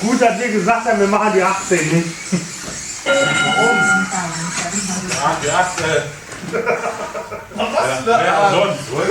Gut, dass wir gesagt haben, wir machen die 18 nicht. Ja, die 18. Was? Ja, sonst, oder?